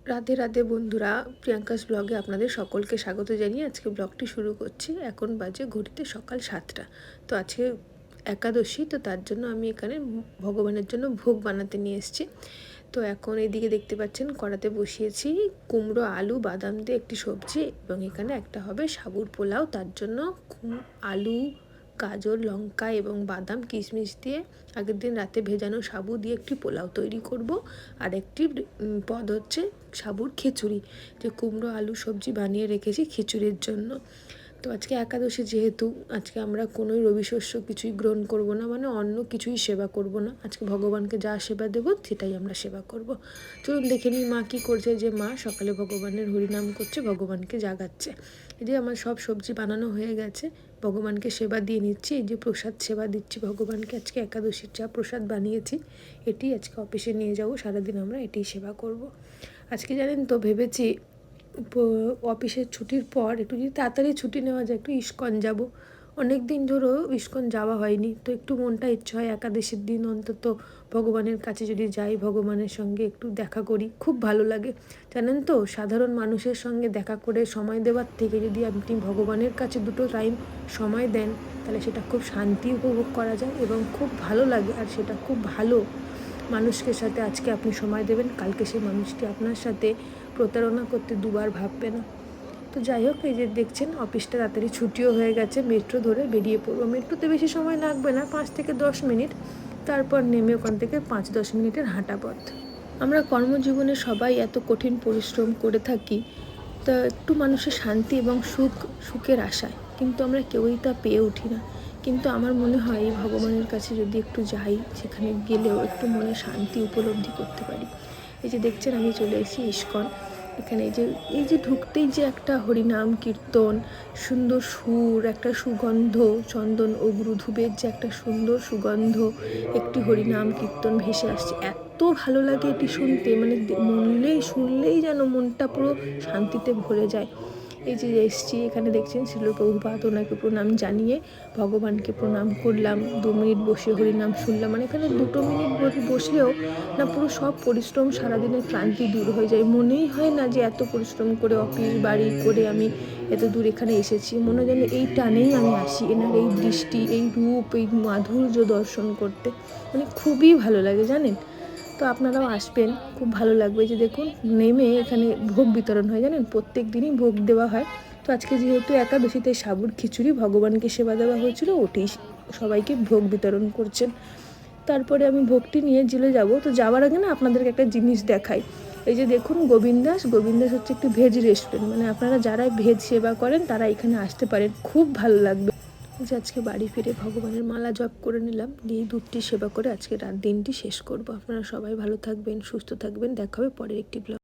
রাধে রাধে বন্ধুরা, প্রিয়াঙ্কাস ব্লগে আপনাদের সকলকে স্বাগত জানিয়ে আজকে ব্লগটি শুরু করছি। এখন বাজে ঘড়িতে সকাল 7টা। তো আজকে একাদশী, তো তার জন্য আমি এখানে ভগবানের জন্য ভোগ বানাতে নিয়ে এসেছি। তো এখন এইদিকে দেখতে পাচ্ছেন কড়াতে বসিয়েছি কুমড়ো, আলু, বাদাম দিয়ে একটি সবজি, এবং এখানে একটা হবে সাবুর পোলাও। তার জন্য আলু, গাজর, লঙ্কা এবং বাদাম, কিশমিশ দিয়ে আগের দিন রাতে ভেজানো সাবু দিয়ে একটি পোলাও তৈরি করব। আর একটি পদ হচ্ছে সাবুর খিচুড়ি, যে কুমড়ো আলু সবজি বানিয়ে রেখেছি খিচুড়ির জন্য। তো আজকে একাদশী যেহেতু, আজকে আমরা কোনো রবি শস্য কিছুই গ্রহণ করব না, মানে অন্য কিছুই সেবা করব না। আজকে ভগবানকে যা সেবা দেব সেটাই আমরা সেবা করব। চলুন দেখে নিই মা কী করছে। যে মা সকালে ভগবানের হরিনাম করছে, ভগবানকে জাগাচ্ছে। এই যে আমার সব সবজি বানানো হয়ে গেছে, ভগবানকে সেবা দিয়ে নিচ্ছি। এই যে প্রসাদ সেবা দিচ্ছি ভগবানকে। আজকে একাদশীর যা প্রসাদ বানিয়েছি এটি আজকে অফিসে নিয়ে যাব, সারাদিন আমরা এটিই সেবা করব। আজকে জানেন তো ভেবেছি অফিসের ছুটির পর একটু যদি তাড়াতাড়ি ছুটি নেওয়া যায়, একটু ইস্কন যাব। অনেক দিন ধরেও ইস্কন যাওয়া হয়নি, তো একটু মনটা ইচ্ছে হয় একাদশীর দিন অন্তত ভগবানের কাছে যদি যাই, ভগবানের সঙ্গে একটু দেখা করি, খুব ভালো লাগে। জানেন তো, সাধারণ মানুষের সঙ্গে দেখা করে সময় দেওয়ার থেকে যদি আপনি ভগবানের কাছে দুটো টাইম সময় দেন, তাহলে সেটা খুব শান্তি উপভোগ করা যায় এবং খুব ভালো লাগে। আর সেটা খুব ভালো, মানুষকে সাথে আজকে আপনি সময় দেবেন, কালকে সেই মানুষটি আপনার সাথে প্রতারণা করতে দুবার ভাববে না। তো যাই হোক, এই যে দেখছেন অফিসটা তাড়াতাড়ি ছুটিও হয়ে গেছে, মেট্রো ধরে বেরিয়ে পড়বো। মেট্রোতে বেশি সময় লাগবে না, 5 থেকে 10 মিনিট, তারপর নেমে ওখান থেকে 5-10 মিনিটের হাঁটা পথ। আমরা কর্মজীবনে সবাই এত কঠিন পরিশ্রম করে থাকি, তা একটু মানুষের শান্তি এবং সুখের আশায়, কিন্তু আমরা কেউই তা পেয়ে উঠি না। কিন্তু আমার মনে হয় এই ভগবানের কাছে যদি একটু যাই, সেখানে গেলেও একটু মনে শান্তি উপলব্ধি করতে পারি। এই যে দেখছেন আমি চলে এসেছি ইস্কন। এখানে এই যে ঢুকতেই যে একটা হরিনাম কীর্তন, সুন্দর সুর, একটা সুগন্ধ, চন্দন অগুরু ধূপের যে একটা সুন্দর সুগন্ধ, একটি হরিনাম কীর্তন ভেসে আসছে। এত ভালো লাগে এটি শুনতে, মানে শুনলেই যেন মনটা পুরো শান্তিতে ভরে যায়। এই যে এসছি, এখানে দেখছেন শিল প্রভুপাদ, ওনাকে প্রণাম জানিয়ে ভগবানকে প্রণাম করলাম। 2 মিনিট বসে হরিনাম শুনলাম। মানে এখানে 2 মিনিট বসলেও না পুরো সব পরিশ্রম, সারাদিনের ক্লান্তি দূর হয়ে যায়। মনেই হয় না যে এত পরিশ্রম করে অফিস বাড়ি করে আমি এত দূর এখানে এসেছি। মনে হয় যেন এই টানেই আমি আসি, এনার এই দৃষ্টি, এই রূপ, এই মাধুর্য দর্শন করতে, মানে খুবই ভালো লাগে জানেন। তো আপনারাও আসবেন, খুব ভালো লাগবে। যে দেখুন নেমে এখানে ভোগ বিতরণ হয়, জানেন প্রত্যেক দিনই ভোগ দেওয়া হয়। তো আজকে যেহেতু একাদশীতে সাবুর খিচুড়ি ভগবানকে সেবা দেওয়া হয়েছিল, ওটি সবাইকে ভোগ বিতরণ করছেন। তারপরে আমি ভোগটি নিয়ে জেলে যাব। তো যাওয়ার আগে না আপনাদেরকে একটা জিনিস দেখাই। এই যে দেখুন গোবিন্দাস হচ্ছে একটি ভেজ রেস্টুরেন্ট, মানে আপনারা যারা ভেজ সেবা করেন তারা এখানে আসতে পারেন, খুব ভালো লাগবে। যে আজকে বাড়ি ফিরে ভগবানের মালা জপ করে নিলাম, দিয়ে দুধটি সেবা করে আজকে দিনটি শেষ করব। আপনারা সবাই ভালো থাকবেন, সুস্থ থাকবেন, দেখা হবে পরের একটি ব্লগ।